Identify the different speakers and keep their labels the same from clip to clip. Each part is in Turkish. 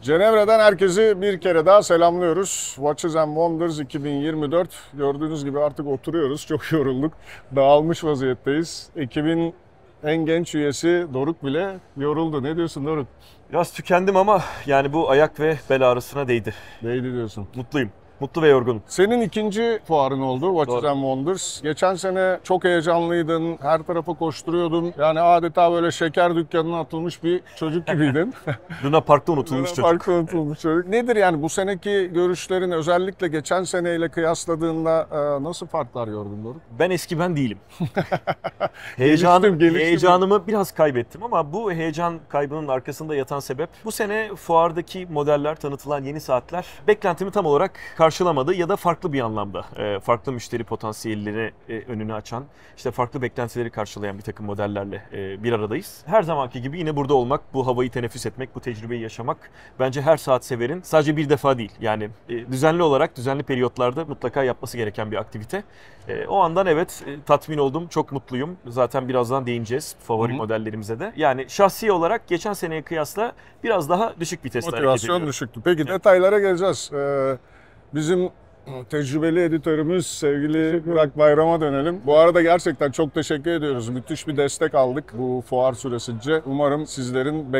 Speaker 1: Cenevre'den herkesi bir kere daha selamlıyoruz. Watches and Wonders 2024. Gördüğünüz gibi artık oturuyoruz. Çok yorulduk. Dağılmış vaziyetteyiz. Ekibin en genç üyesi Doruk bile yoruldu. Ne diyorsun Doruk?
Speaker 2: Biraz tükendim ama yani bu ayak ve bel ağrısına değdi.
Speaker 1: Değdi diyorsun.
Speaker 2: Mutluyum. Mutlu ve yorgunum.
Speaker 1: Senin ikinci fuarın oldu Watches and Wonders. Geçen sene çok heyecanlıydın, her tarafa koşturuyordun. Yani adeta böyle şeker dükkanına atılmış bir çocuk gibiydin.
Speaker 2: Luna Park'ta unutulmuş çocuk.
Speaker 1: Parkta unutulmuş çocuk. Nedir yani bu seneki görüşlerin özellikle geçen seneyle kıyasladığında nasıl farklar gördün Doruk?
Speaker 2: Ben eski ben değilim.
Speaker 1: Geliştim.
Speaker 2: Heyecanımı biraz kaybettim ama bu heyecan kaybının arkasında yatan sebep bu sene fuardaki modeller, tanıtılan yeni saatler beklentimi tam olarak karşılamadı ya da farklı bir anlamda farklı müşteri potansiyelleri önünü açan, işte farklı beklentileri karşılayan bir takım modellerle bir aradayız. Her zamanki gibi yine burada olmak, bu havayı teneffüs etmek, bu tecrübeyi yaşamak bence her saat severin sadece bir defa değil. Yani düzenli olarak, düzenli periyotlarda mutlaka yapması gereken bir aktivite. O andan evet tatmin oldum, çok mutluyum. Zaten birazdan değineceğiz favori modellerimize de. Yani şahsi olarak geçen seneye kıyasla biraz daha düşük vitesle hareket ediyorum.
Speaker 1: Motivasyon düşüktü. Peki detaylara geleceğiz. Bizim tecrübeli editörümüz sevgili Burak Bayram'a dönelim. Bu arada gerçekten çok teşekkür ediyoruz. Müthiş bir destek aldık bu fuar süresince. Umarım sizlerin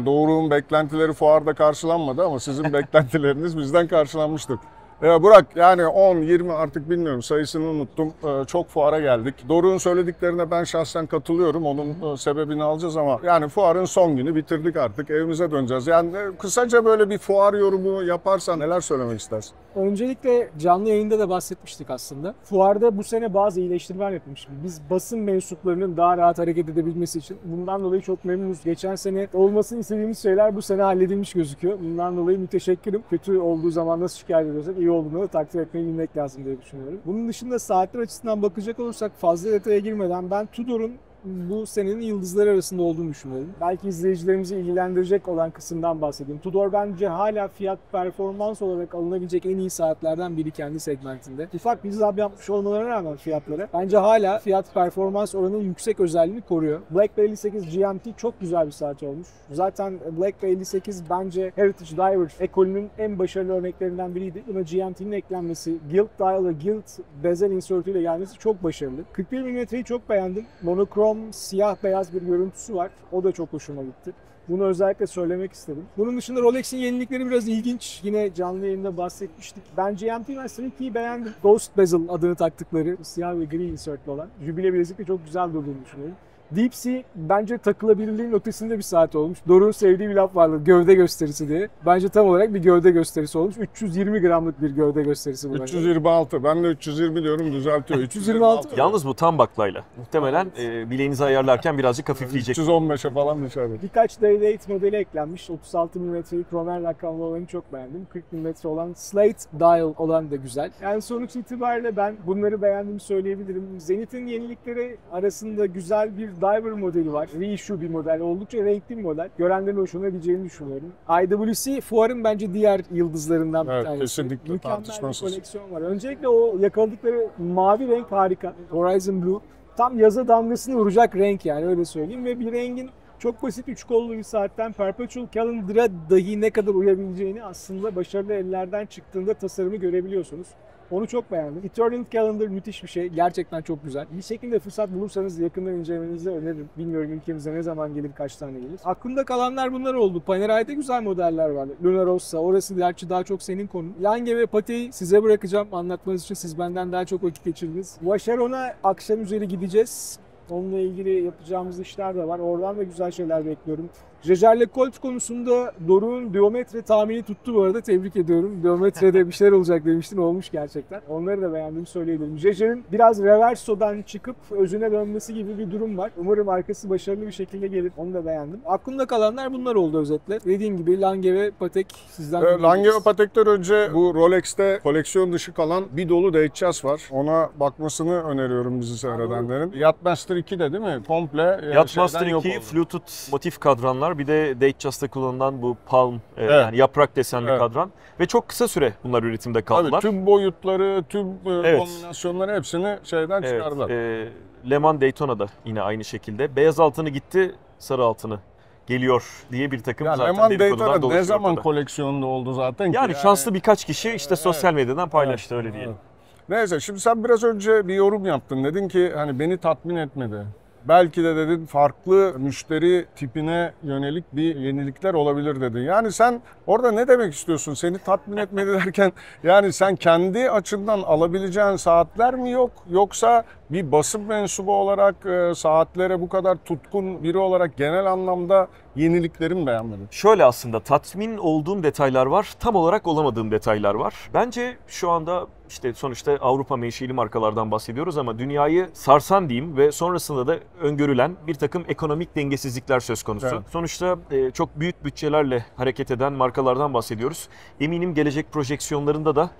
Speaker 1: Doruk'un beklentileri fuarda karşılanmadı ama sizin beklentileriniz bizden karşılanmıştır. Burak yani 10, 20 artık bilmiyorum sayısını unuttum. Çok fuara geldik. Doruk'un söylediklerine ben şahsen katılıyorum. Onun sebebini alacağız ama yani fuarın son günü bitirdik artık. Evimize döneceğiz. Yani kısaca böyle bir fuar yorumu yaparsan neler söylemek istersin?
Speaker 3: Öncelikle canlı yayında da bahsetmiştik aslında. Fuarda bu sene bazı iyileştirmeler yapılmış. Biz basın mensuplarının daha rahat hareket edebilmesi için bundan dolayı çok memnunuz. Geçen sene olmasını istediğimiz şeyler bu sene halledilmiş gözüküyor. Bundan dolayı müteşekkirim. Kötü olduğu zaman nasıl şikayet ediyorsak iyi olduğunu da takdir etmeyi bilmek lazım diye düşünüyorum. Bunun dışında saatler açısından bakacak olursak fazla detaya girmeden ben Tudor'un bu senenin yıldızları arasında olduğunu düşünüyorum. Belki izleyicilerimizi ilgilendirecek olan kısımdan bahsedeyim. Tudor bence hala fiyat performans olarak alınabilecek en iyi saatlerden biri kendi segmentinde. Ufak bir zam yapmış olmalarına rağmen fiyatlara bence hala fiyat performans oranının yüksek özelliğini koruyor. Black Bay 58 GMT çok güzel bir saat olmuş. Zaten Black Bay 58 bence Heritage Diver ekolünün en başarılı örneklerinden biriydi. Buna GMT'nin eklenmesi, Gilt Dial'ı Gilt bezel insertüyle gelmesi çok başarılı. 41 mm'yi çok beğendim. Monokrom siyah beyaz bir görüntüsü var. O da çok hoşuma gitti. Bunu özellikle söylemek istedim. Bunun dışında Rolex'in yenilikleri biraz ilginç. Yine canlı yayında bahsetmiştik. Ben GMT Master 2'yi beğendim. Ghost Bezel adını taktıkları siyah ve gri insertli olan. Jübile bilezikle çok güzel durduğunu düşünüyorum. Deep Sea bence takılabilirliğin ötesinde bir saat olmuş. Doruk'un sevdiği bir laf vardı, gövde gösterisi diye. Bence tam olarak bir gövde gösterisi olmuş. 320 gramlık bir gövde gösterisi bu.
Speaker 1: 326. Ben de 320 diyorum, düzeltiyor.
Speaker 3: 326.
Speaker 2: Yalnız bu tam baklayla. Muhtemelen bileğinizi ayarlarken birazcık hafifleyecek.
Speaker 1: 315'e falan dışarıda.
Speaker 3: Birkaç Day-Date modeli eklenmiş. 36 mm'yi kromer rakamlı olanı çok beğendim. 40 mm olan Slate Dial olan da güzel. Yani sonuç itibariyle ben bunları beğendiğimi söyleyebilirim. Zenith'in yenilikleri arasında güzel bir Diver modeli var. Reissue bir model. Oldukça renkli bir model. Görenlerin hoşuna gideceğini düşünüyorum. IWC fuarın bence diğer yıldızlarından bir tanesi.
Speaker 1: Kesinlikle
Speaker 3: Mükemmel bir
Speaker 1: tartışmasız.
Speaker 3: koleksiyon var. Öncelikle o yakaladıkları mavi renk harika. Horizon Blue. Tam yaza damgasını vuracak renk yani öyle söyleyeyim. Ve bir rengin çok basit 3 kollu bir saatten Perpetual Calendar'a dahi ne kadar uyabileceğini aslında başarılı ellerden çıktığında tasarımı görebiliyorsunuz. Onu çok beğendim. Eternal Calendar müthiş bir şey. Gerçekten çok güzel. Bir şekilde fırsat bulursanız yakından incelemenizi öneririm. Bilmiyorum ülkemize ne zaman gelir, kaç tane gelir. Aklımda kalanlar bunlar oldu. Panerai'de güzel modeller var. Luna Rossa, orası gerçi daha çok senin konun. Lange ve Patek'i size bırakacağım. Anlatmanız için siz benden daha çok vakit geçirdiniz. Vacheron'a akşam üzeri gideceğiz. Onunla ilgili yapacağımız işler de var. Oradan da güzel şeyler bekliyorum. Jaeger LeCoultre konusunda Doruk'un geometre tahmini tuttu bu arada. Tebrik ediyorum. Geometrede bir şeyler olacak demiştin. Olmuş gerçekten. Onları da beğendiğimi söyleyebilirim. Jaeger'in biraz reverso'dan çıkıp özüne dönmesi gibi bir durum var. Umarım arkası başarılı bir şekilde gelir. Onu da beğendim. Aklımda kalanlar bunlar oldu özetle. Dediğim gibi Lange ve Patek sizden
Speaker 1: Lange ve Patek'ten önce bu Rolex'te koleksiyon dışı kalan bir dolu Datejust var. Ona bakmasını öneriyorum bizi seyredenlerin. Yachtmaster 2 de değil mi? Komple
Speaker 2: Yachtmaster 2 Fluted motif kadranlar. Bir de Datejust'ta kullanılan bu palm yani yaprak desenli kadran ve çok kısa süre bunlar üretimde kaldılar.
Speaker 1: Tabii tüm boyutları, tüm kombinasyonları hepsini çıkardılar.
Speaker 2: Le Mans Daytona'da yine aynı şekilde. Beyaz altını gitti, sarı altını geliyor diye bir takım
Speaker 1: Yani
Speaker 2: zaten
Speaker 1: Eman
Speaker 2: dedikodular
Speaker 1: Daytona ne
Speaker 2: dolaşıyor
Speaker 1: zaman
Speaker 2: ortada.
Speaker 1: koleksiyonda oldu zaten ki?
Speaker 2: Yani şanslı birkaç kişi işte sosyal medyadan paylaştı öyle diyelim.
Speaker 1: Neyse şimdi sen biraz önce bir yorum yaptın. Dedin ki hani beni tatmin etmedi. Belki de dedin farklı müşteri tipine yönelik bir yenilikler olabilir dedin. Yani sen orada ne demek istiyorsun? Seni tatmin etmedi derken yani sen kendi açından alabileceğin saatler mi yok? Yoksa bir basın mensubu olarak saatlere bu kadar tutkun biri olarak genel anlamda yenilikleri mi beğenmedin?
Speaker 2: Şöyle aslında tatmin olduğum detaylar var, tam olarak olamadığım detaylar var. Bence şu anda işte sonuçta Avrupa menşeli markalardan bahsediyoruz ama dünyayı sarsan diyeyim ve sonrasında da öngörülen bir takım ekonomik dengesizlikler söz konusu.
Speaker 1: Evet.
Speaker 2: Sonuçta çok büyük bütçelerle hareket eden markalardan bahsediyoruz. Eminim gelecek projeksiyonlarında da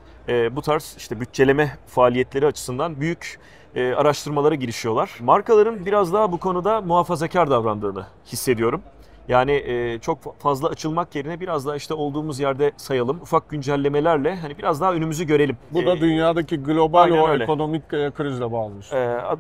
Speaker 2: bu tarz işte bütçeleme faaliyetleri açısından büyük araştırmalara girişiyorlar. Markaların biraz daha bu konuda muhafazakar davrandığını hissediyorum. Yani çok fazla açılmak yerine biraz daha işte olduğumuz yerde sayalım. Ufak güncellemelerle hani biraz daha önümüzü görelim.
Speaker 1: Bu da dünyadaki global
Speaker 2: aynen
Speaker 1: o
Speaker 2: öyle.
Speaker 1: ekonomik krizle bağlı.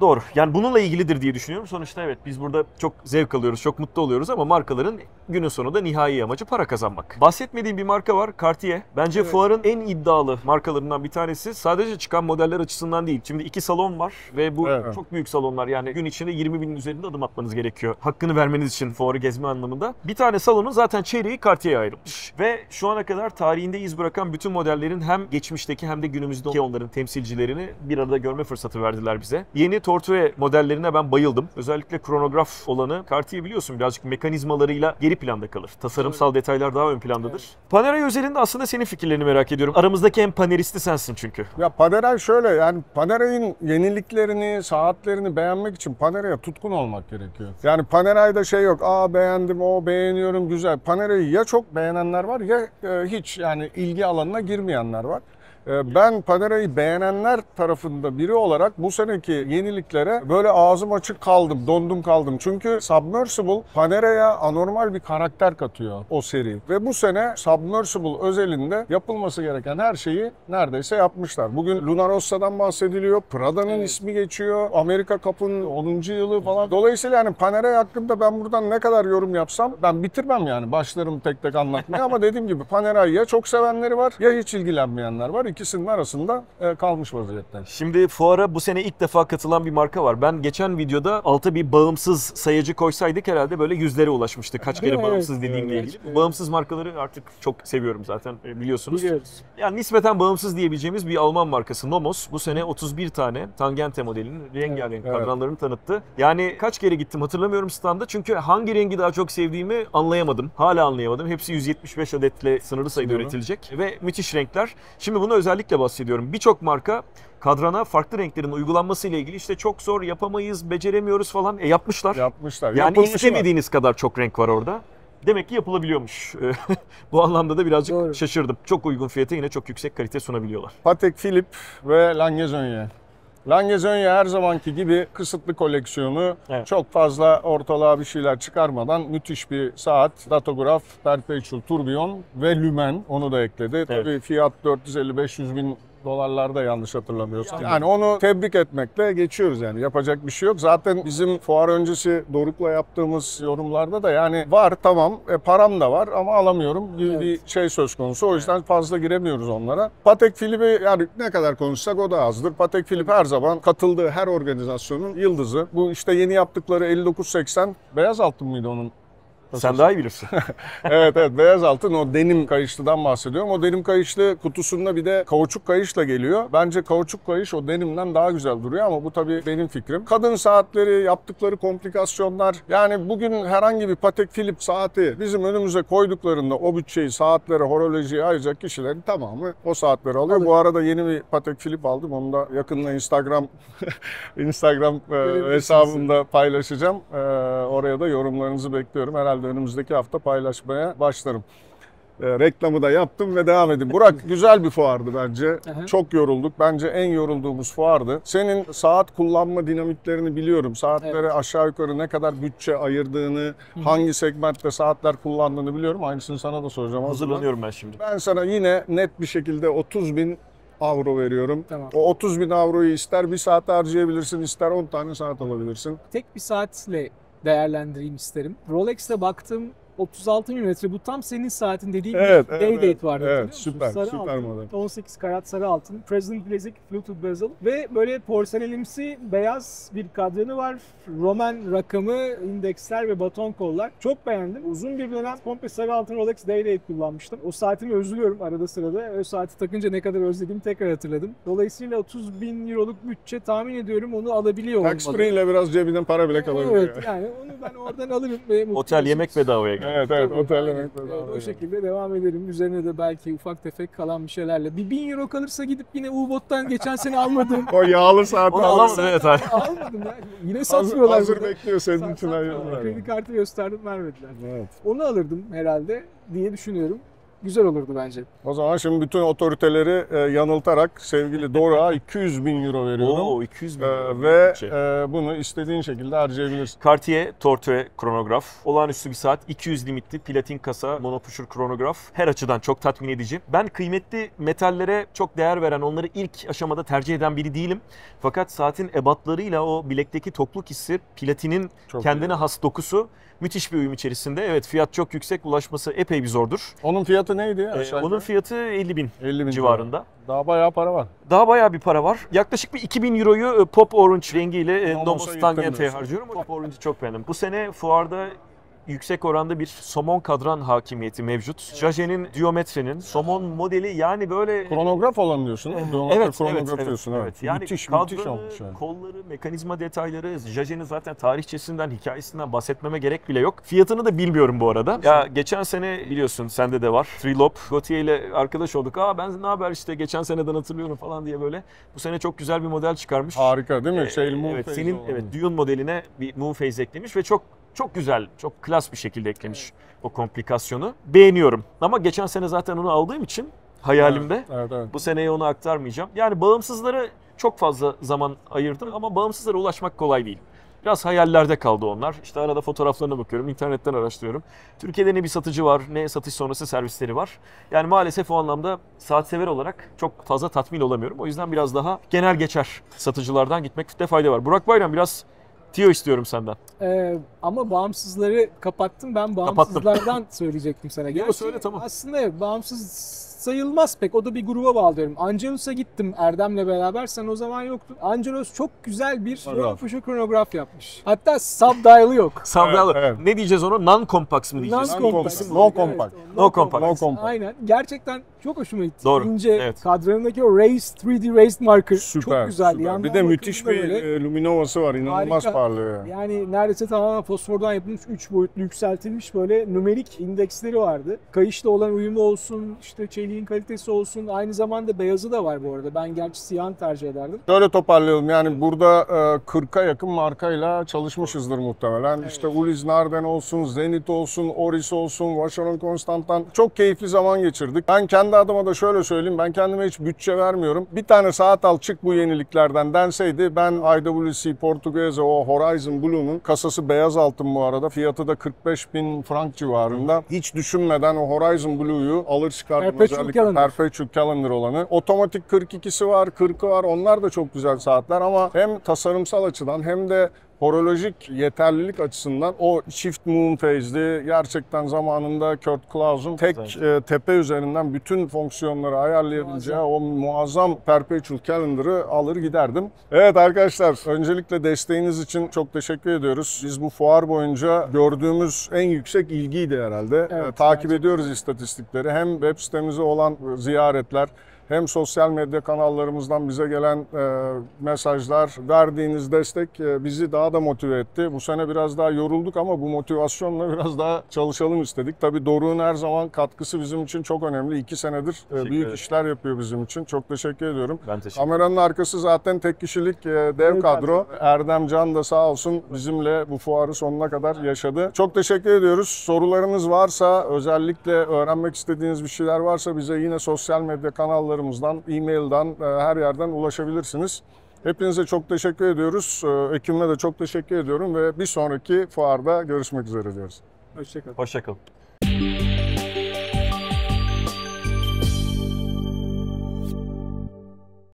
Speaker 2: Doğru. Yani bununla ilgilidir diye düşünüyorum. Sonuçta evet biz burada çok zevk alıyoruz, çok mutlu oluyoruz ama markaların günün sonunda nihai amacı para kazanmak. Bahsetmediğim bir marka var, Cartier. Bence
Speaker 1: Evet.
Speaker 2: fuarın en iddialı markalarından bir tanesi. Sadece çıkan modeller açısından değil. Şimdi 2 salon var ve bu
Speaker 1: Evet.
Speaker 2: çok büyük salonlar. Yani gün içinde 20 binin üzerinde adım atmanız gerekiyor. Hakkını vermeniz için fuarı gezme anlamında. Bir tane salonun zaten çeyreği Cartier'e ayrılmış. Ve şu ana kadar tarihinde iz bırakan bütün modellerin hem geçmişteki hem de günümüzdeki onların temsilcilerini bir arada görme fırsatı verdiler bize. Yeni Tortue modellerine ben bayıldım. Özellikle kronograf olanı. Cartier biliyorsun birazcık mekanizmalarıyla geri planda kalır. Tasarımsal detaylar daha ön plandadır. Panerai özelinde aslında senin fikirlerini merak ediyorum. Aramızdaki en paneristi sensin çünkü.
Speaker 1: Ya Panerai şöyle yani Panerai'nin yeniliklerini, saatlerini beğenmek için Panerai'ye tutkun olmak gerekiyor. Yani Panerai'de şey yok, beğendim, beğeniyorum, güzel. Panerai'yi ya çok beğenenler var ya hiç yani ilgi alanına girmeyenler var. Ben Panerai'yi beğenenler tarafında biri olarak bu seneki yeniliklere böyle ağzım açık kaldım, dondum kaldım. Çünkü Submersible Panerai'ye anormal bir karakter katıyor o seri. Ve bu sene Submersible özelinde yapılması gereken her şeyi neredeyse yapmışlar. Bugün Luna Rossa'dan bahsediliyor, Prada'nın ismi geçiyor, Amerika Cup'ın 10. yılı falan. Dolayısıyla yani Panerai hakkında ben buradan ne kadar yorum yapsam ben bitirmem yani. Başlarım tek tek anlatmaya ama dediğim gibi Panerai'ye ya çok sevenleri var ya hiç ilgilenmeyenler var. İkisinin arasında kalmış vaziyette.
Speaker 2: Şimdi fuara bu sene ilk defa katılan bir marka var. Ben geçen videoda alta bir bağımsız sayacı koysaydık herhalde böyle yüzlere ulaşmıştı. Kaç kere
Speaker 3: Evet,
Speaker 2: bağımsız dediğimle
Speaker 3: evet.
Speaker 2: ilgili. Bu bağımsız markaları artık çok seviyorum zaten biliyorsunuz.
Speaker 3: Biliyoruz.
Speaker 2: Yani nispeten bağımsız diyebileceğimiz bir Alman markası Nomos. Bu sene 31 tane Tangente modelinin rengarenk
Speaker 1: Evet.
Speaker 2: kadranlarını tanıttı. Yani kaç kere gittim hatırlamıyorum standa. Çünkü hangi rengi daha çok sevdiğimi anlayamadım. Hala anlayamadım. Hepsi 175 adetle sınırlı sayıda
Speaker 1: Doğru.
Speaker 2: üretilecek. Ve müthiş renkler. Şimdi bunu özellikle bahsediyorum. Birçok marka kadrana farklı renklerin uygulanması ile ilgili işte çok zor, yapamayız, beceremiyoruz falan. Yapmışlar.
Speaker 1: Yapmışlar.
Speaker 2: Yani
Speaker 1: Yapılmışlar.
Speaker 2: istemediğiniz kadar çok renk var orada. Demek ki yapılabiliyormuş. Bu anlamda da birazcık
Speaker 3: Doğru.
Speaker 2: şaşırdım. Çok uygun fiyata yine çok yüksek kalite sunabiliyorlar.
Speaker 1: Patek Philippe ve Lange-Zonya. Lange-Zonya her zamanki gibi kısıtlı koleksiyonu,
Speaker 2: Evet.
Speaker 1: çok fazla ortalığa bir şeyler çıkarmadan müthiş bir saat, datograf, perpetual tourbillon ve lümen onu da ekledi. Tabii fiyat 450-500 bin dolarlarda yanlış hatırlamıyorsam. Yani onu tebrik etmekle geçiyoruz yani. Yapacak bir şey yok. Zaten bizim fuar öncesi Doruk'la yaptığımız yorumlarda da yani var tamam param da var ama alamıyorum gibi bir şey söz konusu. O yüzden fazla giremiyoruz onlara. Patek Philippe'i yani ne kadar konuşsak o da azdır. Patek Philippe her zaman katıldığı her organizasyonun yıldızı. Bu işte yeni yaptıkları 5980 beyaz altın mıydı onun?
Speaker 2: Sen daha iyi bilirsin.
Speaker 1: Evet beyaz altın o denim kayışlıdan bahsediyorum. O denim kayışlı kutusunda bir de kauçuk kayışla geliyor. Bence kauçuk kayış o denimden daha güzel duruyor ama bu tabii benim fikrim. Kadın saatleri, yaptıkları komplikasyonlar. Yani bugün herhangi bir Patek Philippe saati bizim önümüze koyduklarında o bütçeyi saatlere, horolojiye ayıracak kişilerin tamamı o saatleri alıyor.
Speaker 3: Alır.
Speaker 1: Bu arada yeni bir Patek Philippe aldım. Onu da yakında Instagram hesabımda paylaşacağım. Oraya da yorumlarınızı bekliyorum. Herhalde önümüzdeki hafta paylaşmaya başlarım. Reklamı da yaptım ve devam edeyim. Burak güzel bir fuardı bence.
Speaker 3: Aha.
Speaker 1: Çok yorulduk. Bence en yorulduğumuz fuardı. Senin saat kullanma dinamiklerini biliyorum. Saatlere aşağı yukarı ne kadar bütçe ayırdığını, hangi segmentte saatler kullandığını biliyorum. Aynısını sana da soracağım.
Speaker 2: Hazırlanıyorum ben şimdi.
Speaker 1: Ben sana yine net bir şekilde 30.000 avro veriyorum.
Speaker 3: Tamam.
Speaker 1: O 30.000 avroyu ister bir saat harcayabilirsin, ister 10 tane saat alabilirsin.
Speaker 3: Tek bir saatle değerlendireyim isterim. Rolex'te baktım 36 mm. Bu tam senin saatin dediğin
Speaker 1: Evet,
Speaker 3: bir day date vardı.
Speaker 1: evet,
Speaker 3: hatırlıyor musun?
Speaker 1: süper,
Speaker 3: Sarı
Speaker 1: süper
Speaker 3: altın,
Speaker 1: model.
Speaker 3: 18 karat sarı altın. President Bilezik Fluted bezel ve böyle porselenimsi beyaz bir kadranı var. Roman rakamı, indeksler ve baton kollar. Çok beğendim. Uzun bir dönem komple sarı altın Rolex Day Date kullanmıştım. O saatimi özlüyorum arada sırada. O saati takınca ne kadar özlediğimi tekrar hatırladım. Dolayısıyla 30 bin euroluk bütçe tahmin ediyorum onu alabiliyor
Speaker 1: Tax
Speaker 3: olmalı.
Speaker 1: free ile biraz cebinden para bile kalabiliyor.
Speaker 3: Evet, yani onu ben oradan alırım. Ve mutlu
Speaker 2: Otel yemek
Speaker 3: olursunuz.
Speaker 2: bedavaya geldi.
Speaker 1: Evet,
Speaker 3: Tabii,
Speaker 1: otel
Speaker 3: aynen.
Speaker 1: yemek
Speaker 3: Evet,
Speaker 1: bedava.
Speaker 3: o şekilde devam edelim. Üzerine de belki ufak tefek kalan bir şeylerle. Bir 1000 euro kalırsa gidip yine U-Boat'tan geçen sene almadığım
Speaker 1: O yağlı saati
Speaker 2: Onu
Speaker 1: alırsın.
Speaker 2: alamadın evet abi.
Speaker 3: almadım ya. Yine satmıyorlar
Speaker 1: Hazır
Speaker 3: burada.
Speaker 1: bekliyor senin için
Speaker 3: Satmıyorlar.
Speaker 1: hayırlı.
Speaker 3: Kredi kartı gösterdim vermediler.
Speaker 1: Evet.
Speaker 3: Onu alırdım herhalde diye düşünüyorum. Güzel olurdu bence.
Speaker 1: O zaman şimdi bütün otoriteleri yanıltarak sevgili Doruk'a 200 bin euro veriyorum.
Speaker 2: Oo 200 bin.
Speaker 1: Ve
Speaker 2: bütçe.
Speaker 1: bunu istediğin şekilde harcayabilirsin.
Speaker 2: Cartier Tortue kronograf. Olağanüstü bir saat. 200 limitli platin kasa monopuşur kronograf. Her açıdan çok tatmin edici. Ben kıymetli metallere çok değer veren, onları ilk aşamada tercih eden biri değilim. Fakat saatin ebatlarıyla o bilekteki tokluk hissi, platinin
Speaker 1: Çok
Speaker 2: kendine has dokusu müthiş bir uyum içerisinde. Evet, fiyat çok yüksek, ulaşması epey bir zordur.
Speaker 1: Onun fiyatı neydi? Aşağı
Speaker 2: Onun
Speaker 1: yukarı?
Speaker 2: fiyatı 50 bin
Speaker 1: 50 bin
Speaker 2: civarında.
Speaker 1: Daha bayağı para var.
Speaker 2: Daha bayağı bir para var. Yaklaşık bir 2000 euroyu Pop Orange rengiyle
Speaker 1: Nomos'a
Speaker 2: Nomos Tangente'ye
Speaker 1: yıktırmıyorsun.
Speaker 2: harcıyorum. Pop Orange'ı çok beğendim. Bu sene fuarda yüksek oranda bir somon kadran hakimiyeti mevcut. Jage'nin Diometre'nin somon modeli yani böyle...
Speaker 1: Kronograf olan diyorsun.
Speaker 2: Evet,
Speaker 1: Kronograf diyorsun. Evet.
Speaker 2: Yani
Speaker 1: Müthiş
Speaker 2: kadranı,
Speaker 1: olmuş yani.
Speaker 2: kolları, mekanizma detayları, Jage'nin zaten tarihçesinden, hikayesinden bahsetmeme gerek bile yok. Fiyatını da bilmiyorum bu arada. Ya geçen sene biliyorsun sende de var. Trilop, Gautier ile arkadaş olduk. Ben ne haber işte geçen seneden hatırlıyorum falan diye böyle. Bu sene çok güzel bir model çıkarmış.
Speaker 1: Harika değil mi? Moon
Speaker 2: Evet,
Speaker 1: phase
Speaker 2: senin
Speaker 1: olan.
Speaker 2: evet Dune modeline bir Moon Phase eklemiş ve çok güzel, çok klas bir şekilde eklemiş o komplikasyonu. Beğeniyorum. Ama geçen sene zaten onu aldığım için hayalimde
Speaker 1: Evet.
Speaker 2: bu seneye onu aktarmayacağım. Yani bağımsızlara çok fazla zaman ayırdım ama bağımsızlara ulaşmak kolay değil. Biraz hayallerde kaldı onlar. İşte arada fotoğraflarına bakıyorum, internetten araştırıyorum. Türkiye'de ne bir satıcı var, ne satış sonrası servisleri var. Yani maalesef o anlamda saatsever olarak çok fazla tatmin olamıyorum. O yüzden biraz daha genel geçer satıcılardan gitmekte fayda var. Burak Bayram, biraz tiyo istiyorum senden.
Speaker 3: Ama bağımsızları kapattım. Ben bağımsızlardan söyleyecektim sana. Gerçi
Speaker 2: söyle, tamam.
Speaker 3: aslında bağımsız sayılmaz pek. O da bir gruba bağlıyorum. Angelus'a gittim Erdem'le beraber. Sen o zaman yoktun. Angelus çok güzel bir monopuşur kronograf yapmış. Hatta subdial'ı yok.
Speaker 2: Savdalı.
Speaker 1: Evet.
Speaker 2: Ne diyeceğiz onu? Non-compact mı diyeceğiz?
Speaker 3: Non-compact.
Speaker 1: No compact.
Speaker 2: No compact.
Speaker 1: No compact.
Speaker 3: Aynen. Gerçekten çok hoşuma gitti.
Speaker 2: Doğru,
Speaker 3: İnce,
Speaker 2: evet.
Speaker 3: kadranındaki o raised, 3D raised marker
Speaker 1: Süper.
Speaker 3: çok güzel.
Speaker 1: süper.
Speaker 3: Yandan
Speaker 1: Bir de müthiş
Speaker 3: bakıldığında
Speaker 1: bir
Speaker 3: böyle
Speaker 1: luminovası var. İnanılmaz
Speaker 3: harika.
Speaker 1: parlıyor.
Speaker 3: Yani neredeyse tamamen fosfordan yapılmış, 3 boyutlu yükseltilmiş böyle nümerik indeksleri vardı. Kayışla olan uyumu olsun, işte çeliğin kalitesi olsun. Aynı zamanda beyazı da var bu arada. Ben gerçi siyahını tercih ederdim.
Speaker 1: Şöyle toparlayalım. Yani burada 40'a yakın markayla çalışmışızdır muhtemelen. İşte Ulysse Nardin olsun, Zenith olsun, Oris olsun, Vacheron Constantin. Çok keyifli zaman geçirdik. Ben kendi adıma da şöyle söyleyeyim. Ben kendime hiç bütçe vermiyorum. Bir tane saat al çık bu yeniliklerden denseydi ben IWC Portuguese o Horizon Blue'nun kasası beyaz altın bu arada. Fiyatı da 45 bin frank civarında. Hiç düşünmeden o Horizon Blue'yu alır çıkardım.
Speaker 3: Perpetual
Speaker 1: Özellikle
Speaker 3: Calendar.
Speaker 1: Perpetual Calendar olanı. Otomatik 42'si var, 40'ı var. Onlar da çok güzel saatler ama hem tasarımsal açıdan hem de horolojik yeterlilik açısından o Shift Moon Phase'li gerçekten zamanında Kurt Klaus'un tek tepe üzerinden bütün fonksiyonları ayarlayabileceği o muazzam Perpetual Calendar'ı alır giderdim. Evet arkadaşlar, öncelikle desteğiniz için çok teşekkür ediyoruz. Biz bu fuar boyunca gördüğümüz en yüksek ilgiydi herhalde.
Speaker 3: Evet,
Speaker 1: Takip ediyoruz istatistikleri. Hem web sitemize olan ziyaretler, hem sosyal medya kanallarımızdan bize gelen mesajlar, verdiğiniz destek bizi daha da motive etti. Bu sene biraz daha yorulduk ama bu motivasyonla biraz daha çalışalım istedik. Tabii Doruk'un her zaman katkısı bizim için çok önemli. 2 senedir büyük
Speaker 2: ederim.
Speaker 1: işler yapıyor bizim için. Çok teşekkür ediyorum.
Speaker 2: Ben teşekkür
Speaker 1: Kameranın arkası zaten tek kişilik dev kadro. Erdem Can da sağ olsun bizimle bu fuarı sonuna kadar yaşadı. Çok teşekkür ediyoruz. Sorularınız varsa, özellikle öğrenmek istediğiniz bir şeyler varsa bize yine sosyal medya kanallarımızdan, e-mail'dan, her yerden ulaşabilirsiniz. Hepinize çok teşekkür ediyoruz. Ekibime de çok teşekkür ediyorum ve bir sonraki fuarda görüşmek üzere diyoruz.
Speaker 3: Hoşçakalın.
Speaker 2: Hoşça kalın.